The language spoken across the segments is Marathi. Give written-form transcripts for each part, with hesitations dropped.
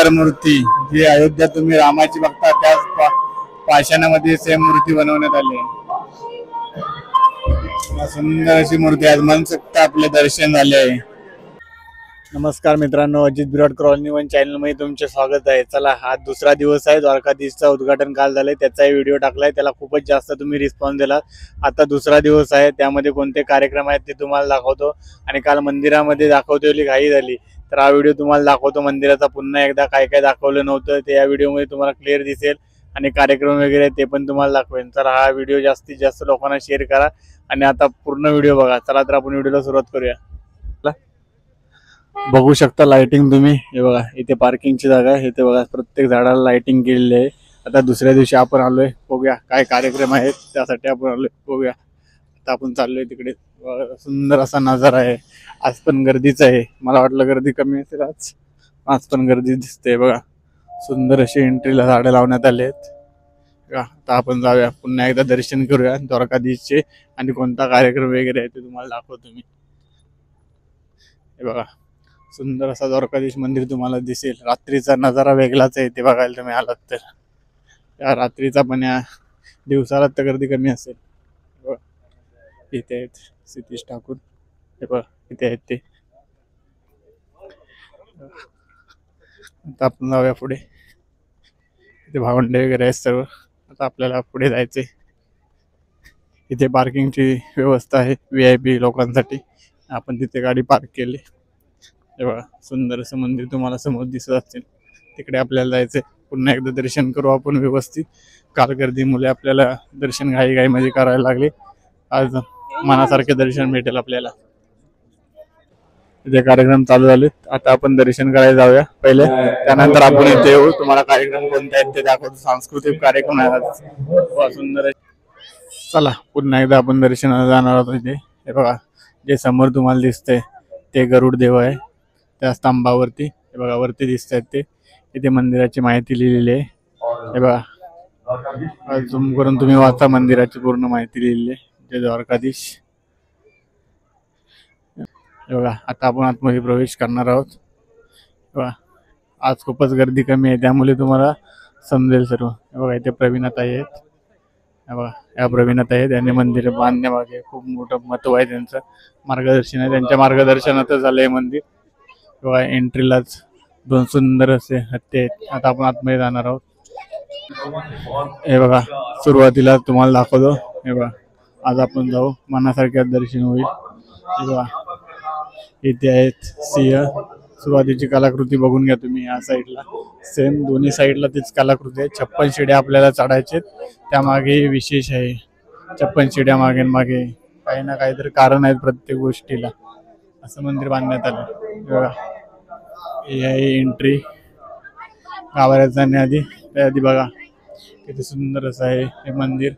सुंदर मूर्ती जी अयोध्या तुम्ही रामाची बघता त्याच पाषाणामध्ये सेम मूर्ती बनवण्यात आली आहे. सुंदर अशी मूर्ती आज मनसोक्त आपले दर्शन झाले आहे. नमस्कार मित्रांनो, अजित बिराड कॉलनी वन चॅनल मध्ये तुमचे स्वागत आहे. चला, हा दुसरा दिवस आहे. द्वारकाधीशचा उद्घाटन काल झालंय, त्याचाही व्हिडिओ टाकलाय. त्याला खूपच जास्त तुम्ही रिस्पॉन्स दिला. आता दुसरा दिवस आहे, त्यामध्ये कोणते कार्यक्रम आहेत ते तुम्हाला दाखवतो. आणि काल मंदिरामध्ये दाखवतेली घाई झाली, तर हा व्हिडिओ तुम्हाला दाखवतो मंदिराचा पुन्हा एकदा. काय काय दाखवलं नव्हतं ते या व्हिडिओमध्ये तुम्हाला क्लिअर दिसेल. आणि कार्यक्रम वगैरे ते पण तुम्हाला दाखवेन. तर हा व्हिडिओ जास्तीत जास्त लोकांना शेअर करा आणि आता पूर्ण व्हिडिओ बघा. चला तर आपण व्हिडिओला सुरुवात करूया. बघू शकता लाइटिंग तुम्ही. हे बघा, इथे पार्किंगची जागा आहे. इथे बघा प्रत्येक झाडाला लाइटिंग केलेली आहे. आता दुसऱ्या दिवशी आपण आलोय, बघूया काय कार्यक्रम आहेत त्यासाठी आपण आलोय. बघूया, आता आपण चाललोय तिकडे. सुंदर असा नजारा आहे. आज पण गर्दीच आहे. मला वाटलं गर्दी कमी असेल, आज पण गर्दी दिसते. बघा, सुंदर अशी एंट्रीला झाडं लावण्यात आले आहेत. आता आपण जाऊया, पुन्हा एकदा दर्शन करूया द्वारकाधीशचे. आणि कोणता कार्यक्रम वगैरे आहे ते तुम्हाला दाखवतो मी. हे बघा, सुंदर असा द्वारकाधीश मंदिर तुम्हाला दिसेल. रात्रीचा नजारा वेगळाच आहे ते बघायला तुम्ही आलात तर. या रात्रीचा पण, या दिवसाला तर गर्दी कमी असेल. इथे आहेत सतीश ठाकूर. हे बघा, इथे आहेत ते. आता आपण जाऊया पुढे. इथे भावंडे वगैरे आहेत सर्व. आता आपल्याला पुढे जायचे. इथे पार्किंगची व्यवस्था आहे VIP लोकांसाठी. आपण तिथे गाडी पार्क केली. हे बघा, सुंदर असं मंदिर तुम्हाला समोर दिसत असेल. तिकडे आपल्याला जायचंय. पुन्हा एकदा दर्शन करू आपण व्यवस्थित. काल गर्दीमुळे आपल्याला दर्शन घाईमध्ये करायला लागले. आज मनासारखे दर्शन भेटेल आपल्याला. इथे कार्यक्रम चालू झाले. आता आपण दर्शन करायला जाऊया पहिले, त्यानंतर आपण इथे येऊ. तुम्हाला कार्यक्रम कोणते आहेत ते दाखवतो. सांस्कृतिक कार्यक्रम आहे सुंदर. चला, पुन्हा एकदा आपण दर्शनाला जाणार आहोत. इथे हे बघा, जे समोर तुम्हाला दिसतंय ते गरुड देव आहे. त्या स्तंभावरती हे बघा वरती दिसत आहेत ते. इथे मंदिराची माहिती लिहिलेली आहे. हे बघा, झूम करून तुम्ही वाचा. मंदिराची पूर्ण माहिती लिहिलेली आहे. जय द्वारकाधीश. हे बघा, आता आपण आतमध्ये प्रवेश करणार आहोत. बघा, आज खूपच गर्दी कमी आहे त्यामुळे तुम्हाला समजेल सर्व. हे बघा, इथे प्रवीणाताई आहेत. हे बघा, या प्रवीणाताई आहेत. यांनी मंदिर बांधण्यामागे खूप मोठं महत्व आहे. त्यांचं मार्गदर्शन आहे. त्यांच्या मार्गदर्शनातच झालं हे मंदिर. बघा, एंट्रीलाच 2 सुंदर असे हत्ती आहेत. आता आपण आतमध्ये जाणार आहोत. हे बघा, सुरुवातीला तुम्हाला दाखवतो. हे बघा, आज आपण जाऊ, मनासारखे दर्शन होईल. हे बघा, इथे आहेत सिंह. सुरुवातीची कलाकृती बघून घ्या तुम्ही. या साईडला सेम दोन्ही साईडला तीच कलाकृती आहे. 56 शिड्या आपल्याला चढायचे. त्यामागे विशेष आहे. 56 शिड्या मागे काही ना काहीतरी कारण आहेत प्रत्येक गोष्टीला. असं मंदिर बांधण्यात आलं. बघा, ही आहे एंट्री गावाला जाण्याआधी. त्याआधी बघा किती सुंदर असं आहे हे मंदिर.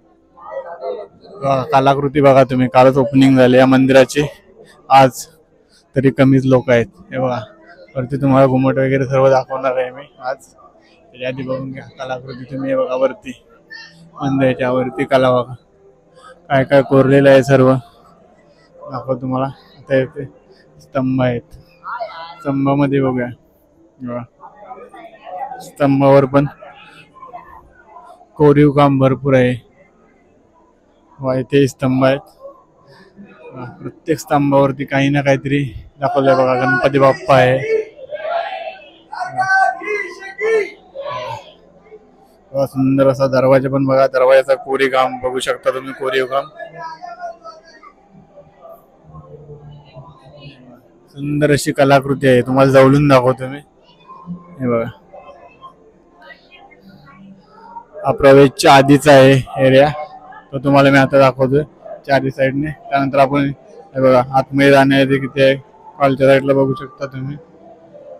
बघा, कलाकृती बघा तुम्ही. कालच ओपनिंग झाली या मंदिराची. आज तरी कमीच लोक आहेत. हे बघा, वरती तुम्हाला घुमट वगैरे सर्व दाखवणार आहे मी आज. त्याच्या आधी बघून घ्या कलाकृती तुम्ही. हे बघा, वरती मंदिराच्या वरती कला बघा, काय काय कोरलेलं आहे सर्व दाखव तुम्हाला. आता इथे स्तंभ आहेत. स्तंभामध्ये बघूया, स्तंभावर पण कोरीव काम भरपूर आहे. इथे स्तंभ आहेत. प्रत्येक स्तंभावरती काही ना काहीतरी दाखवलंय. बघा, गणपती बाप्पा आहे. सुंदर असा दरवाजा पण बघा. दरवाजाचा कोरीव काम बघू शकता तुम्ही. कोरीव काम सुंदर अशी कलाकृती आहे. तुम्हाला जवळून दाखवतो मी. हे बघा, हा प्रवेशच्या आधीचा आहे एरिया, तो तुम्हाला मी आता दाखवतोय चारी साईडने. त्यानंतर आपण हे बघा, आतमध्ये जाण्याआधी किती आहे. खालच्या साईडला बघू शकता तुम्ही.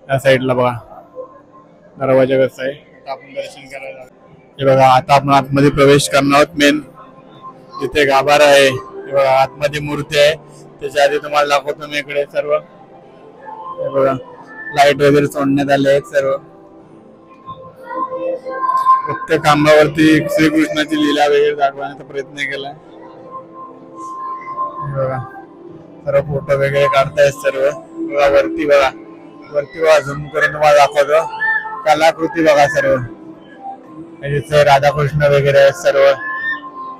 या साईडला बघा दरवाजा कसा आहे. आपण दर्शन करायला. हे बघा, आता आपण आतमध्ये प्रवेश करणार आहोत. मेन जिथे गाभारा आहे, हे बघा आतमध्ये मूर्ती आहे. त्याच्या आधी तुम्हाला दाखवतो मी इकडे सर्व. हे बघा, लाईट वगैरे सोडण्यात आले आहेत सर्व. प्रत्येक खांबावरती श्रीकृष्णाची लीला वगैरे दाखवण्याचा प्रयत्न केलाय. बघा, सर्व फोटो वगैरे काढतायत सर्व. बघा वरती, बघा वरती बघा, झूम करून तुम्हाला दाखवतो. कलाकृती बघा सर्व, म्हणजे राधाकृष्ण वगैरे आहेत सर्व,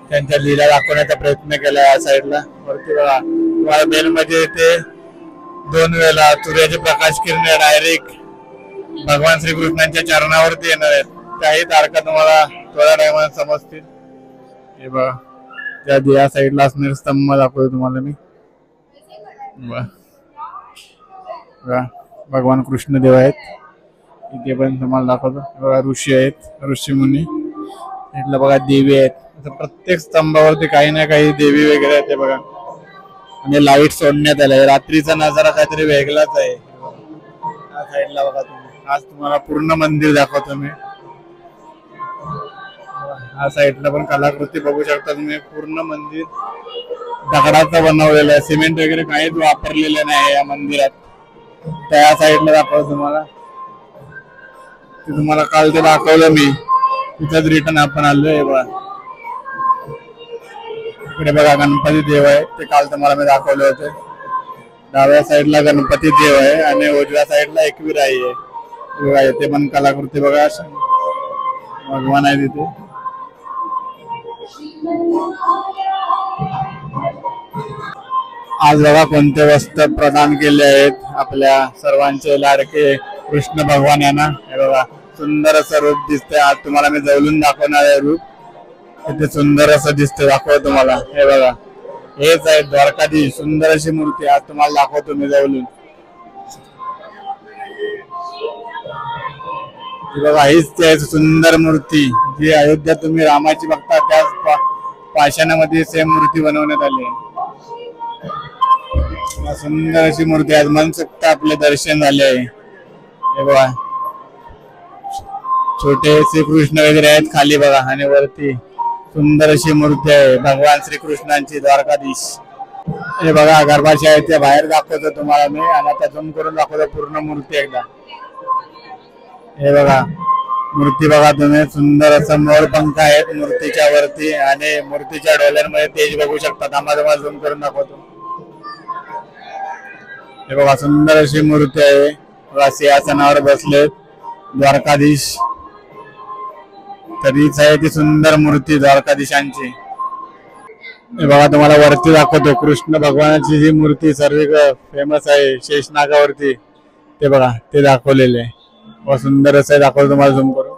त्यांच्या लीला दाखवण्याचा प्रयत्न केला या साईडला. वरती बघा तुम्हाला मेन म्हणजे ते 2 वेळेला सूर्याचे प्रकाश किरण डायरेक्ट भगवान श्रीकृष्णांच्या चरणावरती येणार आहेत. त्याही तारखा तुम्हाला थोड्या टायमात समजतील. हे बघा त्या या साईडला असणारे स्तंभ दाखवतो तुम्हाला मी. भगवान कृष्ण देव आहेत इथे पण तुम्हाला दाखवतो. बघा ऋषी आहेत, ऋषी मुनी. इथलं बघा देवी आहेत. प्रत्येक स्तंभावरती काही ना काही देवी वगैरे आहेत. बघा आणि लाईट सोडण्यात आलाय. रात्रीचा नजारा काहीतरी वेगळाच आहे. या साईडला बघा तुम्ही. आज तुम्हाला पूर्ण मंदिर दाखवतो मी. या साईडला पण कलाकृती बघू शकता तुम्ही. पूर्ण मंदिर दगडाचं बनवलेलं आहे. सिमेंट वगैरे काहीच वापरलेलं नाही या मंदिरात. त्या साईडला दाखवतो तुम्हाला. ते तुम्हाला काल ते दाखवलं मी. तिथंच रिटर्न आपण आलोय. बघा इकडे बघा गणपती देव आहे. ते काल तुम्हाला मी दाखवले होते. डाव्या साईडला गणपती देव आहे आणि उजव्या साईडला एकविराई आहे. बघा इथे पण कलाकृती बघा. भगवान आहे तिथे. आज बघा कोणते वस्त्र प्रदान केले आहेत आपल्या सर्वांचे लाडके कृष्ण भगवान यांना. हे बघा सुंदर असं रूप दिसतंय. आज तुम्हाला मी जवळून दाखवणार आहे रूप. किती सुंदर असं दिसतंय दाखवतो तुम्हाला. हे बघा हेच आहे द्वारकाधीश. सुंदर अशी मूर्ती आज तुम्हाला दाखवतो मी जवळून. बघा हीच ती सुंदर मूर्ती जी अयोध्या तुम्ही रामाची बघता त्याच पाषाणामध्ये सेम मूर्ती बनवण्यात आली आहे. सुंदर अशी मूर्ती आज मनसोक्त आपले दर्शन झाले आहे. हे बघा छोटे श्रीकृष्ण वगैरे आहेत खाली बघा आणि वरती सुंदर अशी मूर्ती आहे भगवान श्रीकृष्णांची द्वारकाधीश. हे बघा गर्भाशयाच्या बाहेर दाखवतो तुम्हाला मी आणि आता झूम करून दाखवतो पूर्ण मूर्ती एकदा. हे बघा मूर्ती बघा तुम्ही. सुंदर असं मोरपंख आहेत मूर्तीच्या वरती आणि मूर्तीच्या डोळ्यांमध्ये तेज बघू शकता. तुम्हाला झूम करून दाखवतो. हे बघा सुंदर अशी मूर्ती आहे. बघा सिंहासनावर बसलेत द्वारकाधीश. तरीच आहे ती सुंदर मूर्ती द्वारकाधीशांची. हे बघा तुम्हाला वरती दाखवतो कृष्ण भगवानाची जी मूर्ती सर्व फेमस आहे शेषनागावरती. ते बघा ते दाखवलेले आहे. सुंदर असं दाखवतो तुम्हाला झूम करून.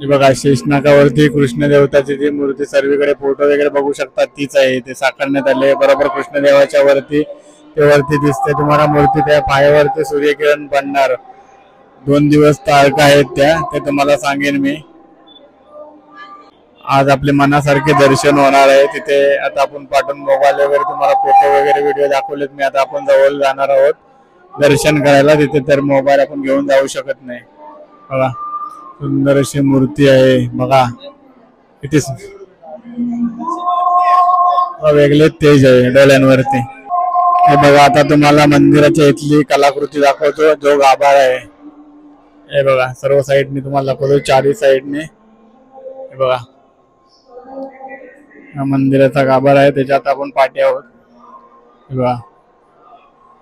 हे बघा शेषनागावरती कृष्ण देवताची जी मूर्ती सर्वीकडे फोटो वगैरे बघू शकता तीच आहे. ते साकारण्यात आले बरोबर कृष्णदेवाच्या वरती. ते वरती दिसते तुम्हाला मूर्ती. त्या पायावरती सूर्यकिरण पडणार. 2 दिवस तारखा आहेत त्या ते तुम्हाला सांगेन मी. आज आपले मनासारखे दर्शन होणार आहे तिथे. आता आपण पाठवून मोबाईल वगैरे तुम्हाला फोटो वगैरे व्हिडिओ दाखवलेत मी. आता आपण जवळ जाणार आहोत दर्शन करायला तिथे. तर मोबाईल आपण घेऊन जाऊ शकत नाही. बघा सुंदर अशी मूर्ती आहे. बघा किती वेगळे तेज आहे डोळ्यांवरती. हे बघा आता तुम्हाला मंदिराच्या इथली कलाकृती दाखवतो जो गाभारा आहे. हे बघा सर्व साईडने तुम्हाला दाखवतो. 4 साईडने. हे बघा हा मंदिराचा गाभारा आहे. त्याच्यात आपण पाठी आहोत. हे बघा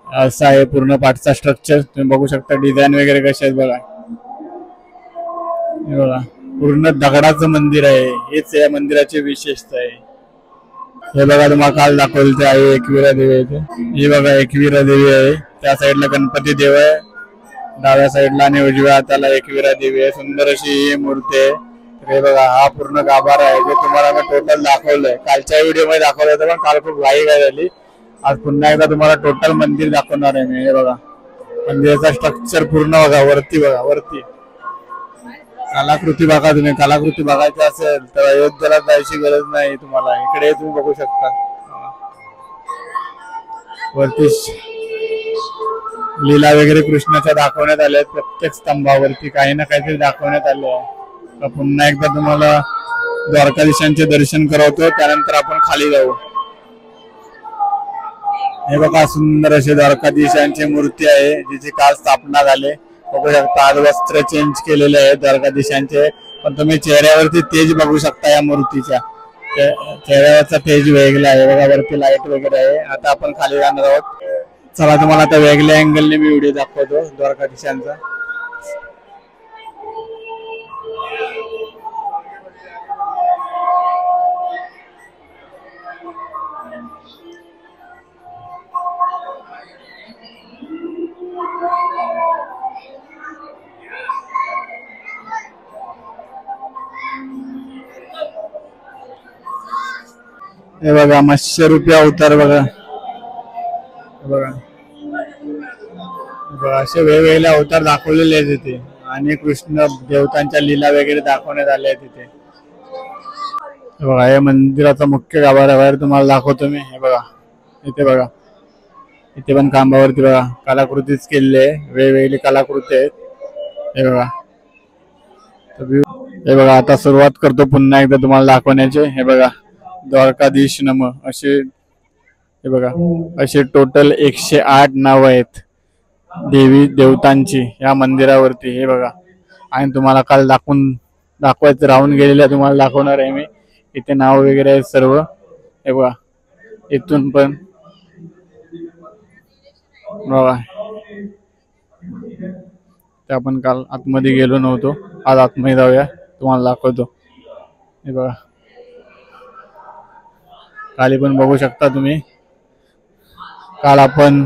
असं आहे पूर्ण पाठचा स्ट्रक्चर. तुम्ही बघू शकता डिझाईन वगैरे कसे आहेत बघा. हे बघा पूर्ण दगडाचं मंदिर आहे. हेच या मंदिराची विशेषता आहे. हे बघा तुम्हाला काल दाखवलं ते आहे एकविरा देवी आहे. ही बघा एकविरा देवी आहे. त्या साईडला गणपती देव आहे डाव्या साईडला आणि उजव्या हाताला एकविरा देवी आहे. सुंदर अशी ही मूर्ती आहे. हे बघा हा पूर्ण गाभारा आहे जे तुम्हाला मी टोटल दाखवलंय. कालच्या व्हिडिओ मध्ये दाखवलं होतं पण काल खूप घाई झाली. आज पुन्हा एकदा तुम्हाला टोटल मंदिर दाखवणार आहे मी. हे बघा मंदिराचा स्ट्रक्चर पूर्ण बघा. वरती बघा वरती कलाकृती बघा. तुम्ही कलाकृती बघायची असेल तर अयोध्येला जायची गरज नाही तुम्हाला. इकडे तुम्ही बघू शकता वरती लीला वगैरे कृष्णाच्या दाखवण्यात आल्या आहेत. प्रत्येक स्तंभावरती काही ना काहीतरी दाखवण्यात आले आहे. तर पुन्हा एकदा तुम्हाला द्वारकाधीशांचे दर्शन करवतो त्यानंतर आपण खाली जाऊ. हे बघा सुंदर अशी द्वारकाधीशांची मूर्ती आहे जिची काल स्थापना झाली. बघू शकता आज वस्त्र चेंज केलेले आहे द्वारकाधीशांचे. पण तुम्ही चेहऱ्यावरती तेज बघू शकता या मूर्तीच्या. चेहऱ्यावरचा तेज वेगळा आहे. बघा वरती लाईट वगैरे आहे. आता आपण खाली जाणार आहोत. चला तुम्हाला आता वेगळ्या अँगलने मी व्हिडिओ दाखवतो द्वारकाधीशांचा. हे बघा मत्स्यरूपी अवतार बघा. बघा बघा असे वेगवेगळे अवतार दाखवलेले आहेत तिथे आणि कृष्ण देवतांच्या लीला वगैरे दाखवण्यात आल्या आहेत तिथे. बघा हे मंदिराचा मुख्य गाभारा बाहेर तुम्हाला दाखवतो मी. हे बघा इथे बघा, इथे पण खांबावरती बघा कलाकृतीच केलेली आहे, वेगवेगळी कलाकृती आहेत. हे बघा हे बघा आता सुरुवात करतो पुन्हा एकदा तुम्हाला दाखवण्याचे. हे बघा द्वारकाधीश नम असे, हे बघा असे टोटल 108 नाव आहेत देवी देवतांची या मंदिरावरती. हे बघा आणि तुम्हाला काल दाखवायचं राहून गेलेल्या तुम्हाला दाखवणार आहे मी. इथे नाव वगैरे आहेत सर्व. हे बघा इथून पण बघा, ते आपण काल आतमध्ये गेलो नव्हतो, आज आतमध्ये जाऊया तुम्हाला दाखवतो. हे बघा खाली पण बघू शकता तुम्ही. काल आपण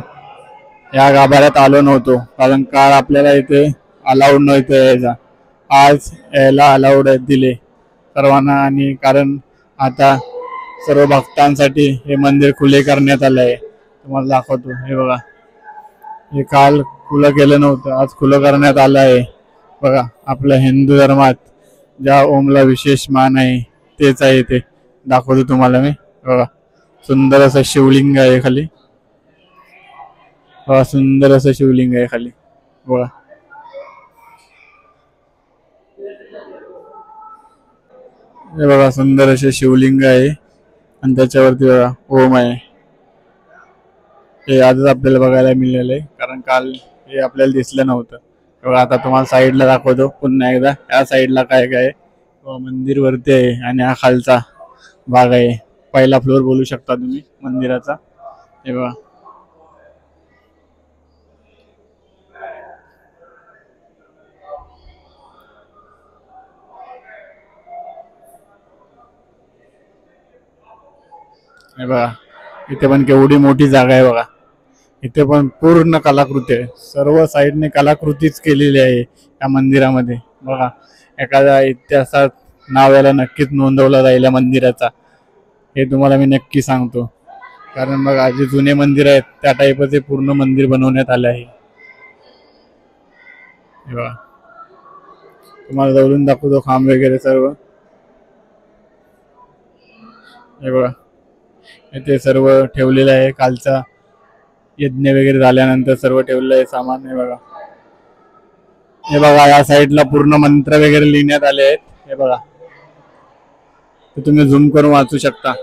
या गाभाऱ्यात आलो नव्हतो कारण काल आपल्याला इथे अलाउड नव्हतं यायचा. आज यायला अलाउड दिले सर्वांना, आणि कारण आता सर्व भक्तांसाठी हे मंदिर खुले करण्यात आले आहे. तुम्हाला दाखवतो. हे बघा हे काल खुलं केलं नव्हतं, आज खुलं करण्यात आलं आहे. बघा आपल्या हिंदू धर्मात ज्या ओमला विशेष मान आहे तेच आहे ते दाखवतो तुम्हाला मी. बघा सुंदर असं शिवलिंग आहे खाली. बघा सुंदर असं शिवलिंग आहे खाली. बघा हे बघा सुंदर असे शिवलिंग आहे आणि त्याच्यावरती बघा ओम आहे. हे आजच आपल्याला बघायला मिळालेलं आहे कारण काल हे आपल्याला दिसलं नव्हतं. बघा आता तुम्हाला साईडला दाखवतो पुन्हा एकदा. या साईडला काय काय मंदिर वरती आहे आणि हा खालचा भाग आहे, पहिला फ्लोर बोलू शकता तुम्ही मंदिराचा. हे बघा हे बघा इथे पण केवढी मोठी जागा आहे. बघा इथे पण पूर्ण कलाकृती आहे, सर्व साईडने कलाकृतीच केलेली आहे या मंदिरामध्ये. बघा एखाद्या इतिहासात नाव याला नक्कीच नोंदवलं जाईल या मंदिराचा, हे तुम्हाला मी नक्की सांगतो. कारण बघा जे जुने मंदिर आहेत त्या टाईपच हे पूर्ण मंदिर बनवण्यात आलं आहे. हे बघा तुम्हाला जवळून दाखवतो खांब वगैरे सर्व. हे बघा इथे सर्व ठेवलेलं आहे, कालचा यज्ञ वगैरे झाल्यानंतर सर्व ठेवलेलं आहे सामान. हे बघा हे बघा या साईडला पूर्ण मंत्र वगैरे लिहिण्यात आले आहेत. हे बघा ते तुम्ही झूम करून वाचू शकता.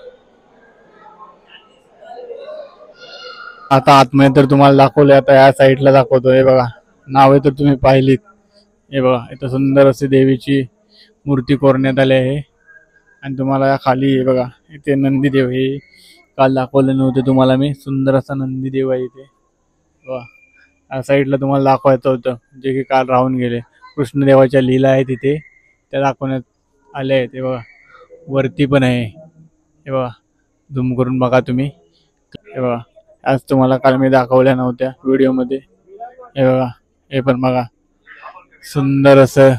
आता आतमध्ये तर तुम्हाला दाखवले, आता या साईडला दाखवतो. हे बघा नावे तर तुम्ही पाहिलीत. हे बघा इथं सुंदर अशी देवीची मूर्ती कोरण्यात आली आहे आणि तुम्हाला या खाली हे बघा इथे नंदीदेव, हे काल दाखवलं नव्हतं तुम्हाला मी. सुंदर असा नंदीदेव आहे इथे. बघा या साईडला तुम्हाला दाखवायचं होतं जे की काल राहून गेले. कृष्णदेवाच्या लीला आहेत तिथे, त्या दाखवण्यात आल्या आहेत. हे बघा वरती पण आहे. हे बघा झूम करून बघा तुम्ही. हे बघा आज तुम्हाला काल मी दाखवल्या नव्हत्या व्हिडिओमध्ये. हे बघा हे पण बघा सुंदर असं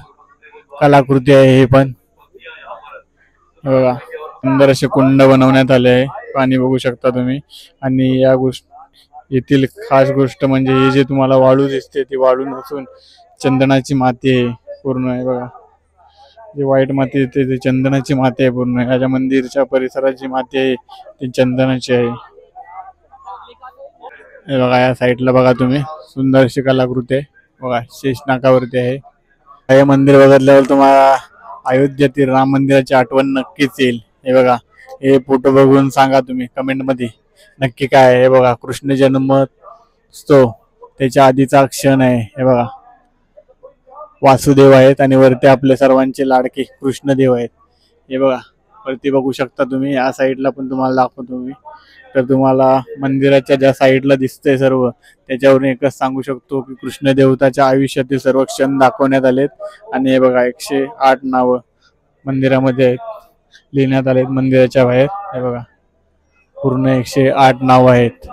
कलाकृती आहे. हे पण हे बघा सुंदर असे कुंड बनवण्यात आले आहे, पाणी बघू शकता तुम्ही. आणि या येथील खास गोष्ट म्हणजे हे जे तुम्हाला वाळू दिसते ती वाळू नसून चंदनाची माती आहे पूर्ण. आहे बघा जी व्हाईट माती येते ती चंदनाची माती आहे पूर्ण. याच्या मंदिरच्या परिसरात जी माती आहे ती चंदनाची आहे. हे बघा या साईडला बघा तुम्ही सुंदर अशी कलाकृती आहे. बघा शेष नाकावरती आहे. हे मंदिर बघितल्यावर तुम्हाला अयोध्येतील राम मंदिराची आठवण नक्कीच येईल. हे बघा हे फोटो बघून सांगा तुम्ही कमेंट मध्ये नक्की काय आहे. हे बघा कृष्ण जन्मोत्सव त्याच्या आधीचा क्षण आहे. हे बघा वासुदेव आहेत आणि वरती आपले सर्वांचे लाडके कृष्णदेव आहेत. हे बघा वरती बघू शकता तुम्ही. या साईडला पण तुम्हाला दाखवतो मी. तर तुम्हाला मंदिराच्या ज्या साईडला दिसतंय सर्व त्याच्यावरून एकच सांगू शकतो की कृष्ण देवताच्या आयुष्यातील सर्व क्षण दाखवण्यात आलेत. आणि हे बघा 108 नावं मंदिरामध्ये आहेत लिहिण्यात आलेत. मंदिराच्या बाहेर हे बघा पूर्ण 108 नाव आहेत.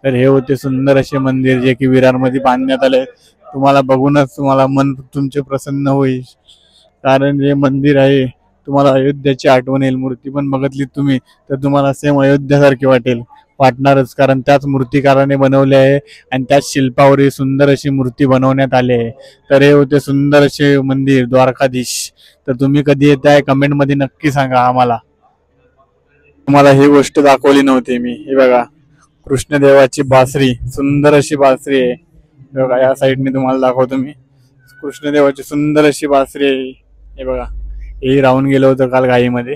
तर हे होते सुंदर असे मंदिर जे की विरारमध्ये बांधण्यात आले. तुम्हाला बघूनच तुम्हाला मन तुमचे प्रसन्न होईल, कारण जे मंदिर आहे तुम्हाला अयोध्याची आठवण येईल. मूर्ती पण बघितली तुम्ही तर तुम्हाला सेम अयोध्यासारखी वाटणारच, कारण त्याच मूर्तिकाराने बनवले आहे आणि त्याच शिल्पावर ही सुंदर अशी मूर्ती बनवण्यात आली आहे. तर हे होते सुंदर असे मंदिर द्वारकाधीश. तर तुम्ही कधी येत आहे कमेंटमध्ये नक्की सांगा आम्हाला. तुम्हाला ही गोष्ट दाखवली नव्हती मी. हे बघा कृष्णदेवाची बासरी, सुंदर अशी बासरी आहे. बघा या साईडने तुम्हाला दाखवतो मी. कृष्णदेवाची सुंदर अशी बासरी आहे. हे बघा हे राहून गेलं होतं काल गाईमध्ये.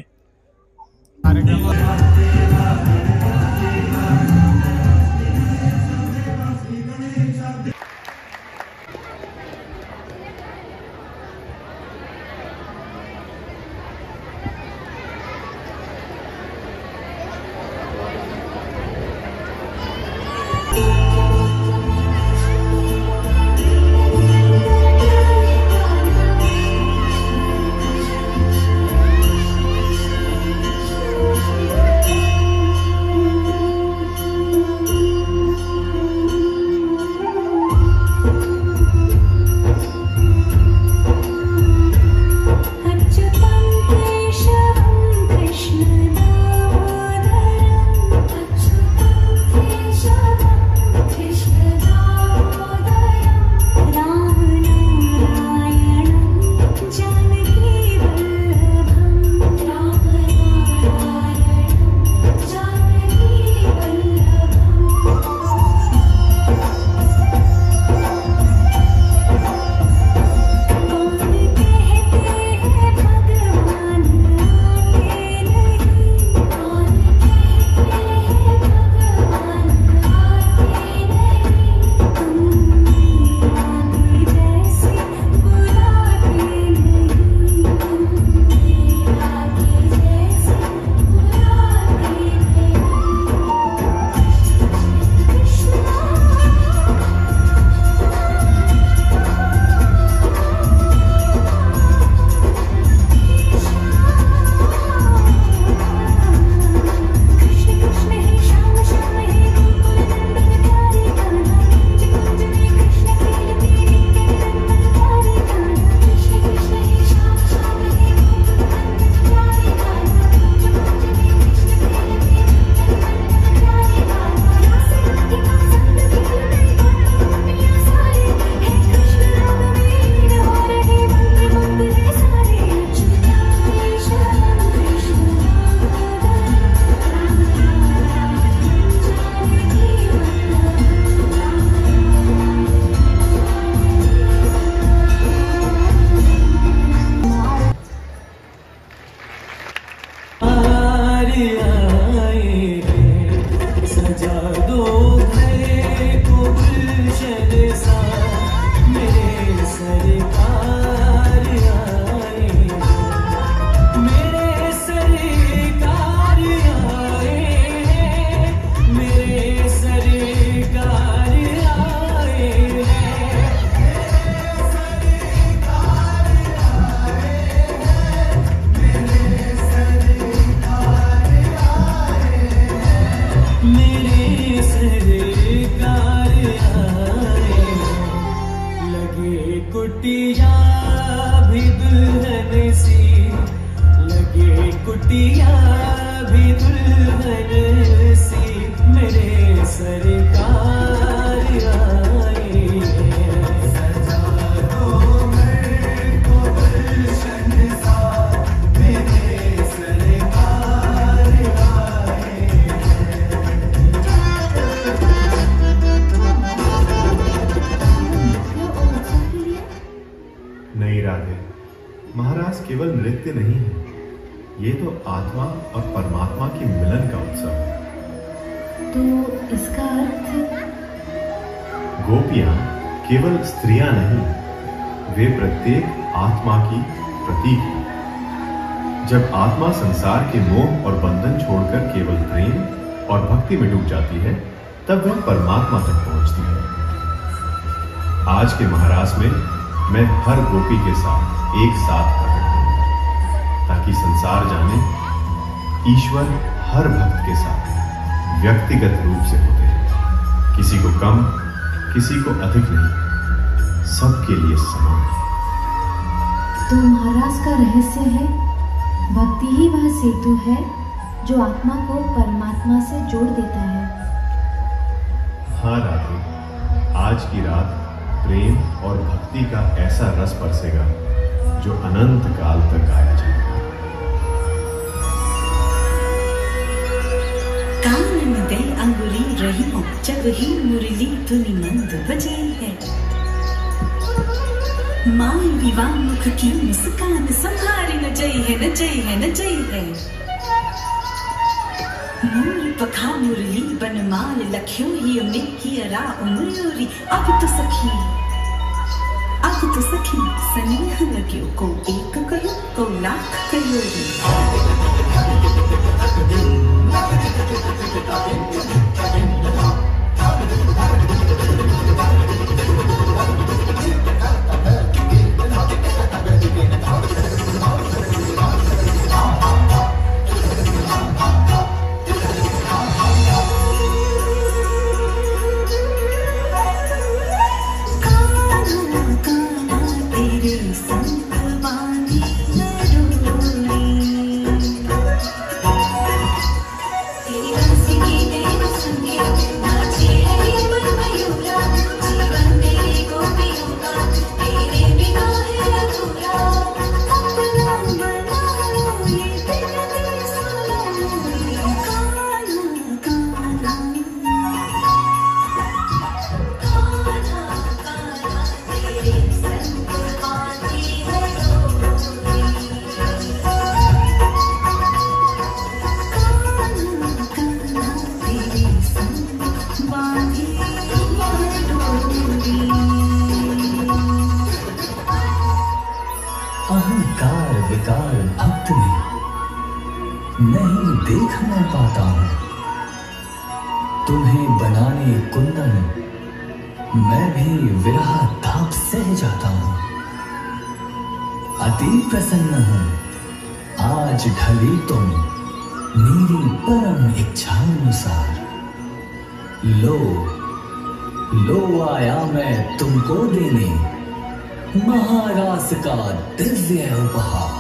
कुटिया भी दुल्हन सी लगे, कुटिया भी दुल्हन सी मेरे सरकार आए। सजा दो मेरे को गुलशन सा मेरे सरकार आए। नहीं राधे, महाराज केवल नृत्य नहीं है, ये तो आत्मा और परमात्मा के मिलन का उत्सव है। तो इसका अर्थ? गोपियां केवल स्त्रियां नहीं, वे प्रत्येक आत्मा की प्रतीक हैं। जब आत्मा संसार के मोह और बंधन छोड़कर केवल प्रेम और भक्ति में डूब जाती है, तब वह परमात्मा तक पहुंचती है। आज के महारास में मैं हर गोपी के साथ एक साथ प्रकट हूं, ताकि संसार जाने ईश्वर हर भक्त के साथ व्यक्तिगत रूप से होते हैं, किसी को कम किसी को अधिक नहीं, सबके लिए समान। तो महाराज का रहस्य है, भक्ति ही वह सेतु है जो आत्मा को परमात्मा से जोड़ देता है। हाँ राधे, आज की रात प्रेम और भक्ति का ऐसा रस बरसेगा जो अनंत काल तक गाया जाएगा। कान में दे अंगुली रही हो, जब ही मुरली धुनी मंद बजी है। माई विवाह मुख की मुस्कान संभारी न जई है, न जई है, न जई है। मूल पखा मुरली बनमाल लख्यो ही उन्हें कियरा उमयोरी। अब तो सखी सनेह लग्यो, को एक कहो को लाख कयोरी। अहंकार विकार भक्त में नहीं देख मैं पाता हूं, तुम्हें बनाने कुंदन मैं भी विरह ताप सह जाता हूं। अति प्रसन्न हूं आज ढली तुम मेरी परम इच्छानुसार। लो आया मैं तुमको देने महारास का दिव्य उपहार।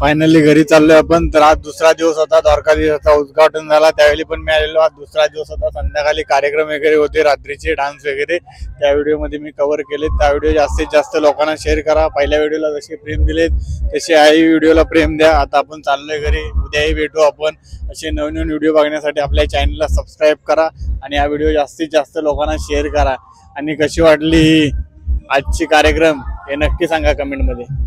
फायनली घरी चाललोय आपण. तर आज दुसरा दिवस होता, द्वारकाधीशाचा उद्घाटन झाला त्यावेळी पण मी आलेलो. आज दुसरा दिवस होता, संध्याकाळी कार्यक्रम वगैरे होते, रात्रीचे डान्स वगैरे त्या व्हिडिओमध्ये मी कव्हर केले. त्या व्हिडिओ जास्तीत जास्त लोकांना शेअर करा. पहिल्या व्हिडिओला जसे प्रेम दिलेत तसे आई व्हिडिओला प्रेम द्या. आता आपण चाललोय घरी, उद्याही भेटू आपण. असे नवीन व्हिडिओ बघण्यासाठी आपल्या चॅनलला सबस्क्राईब करा आणि हा व्हिडिओ जास्तीत जास्त लोकांना शेअर करा. आणि कशी वाटली ही आजची कार्यक्रम हे नक्की सांगा कमेंटमध्ये.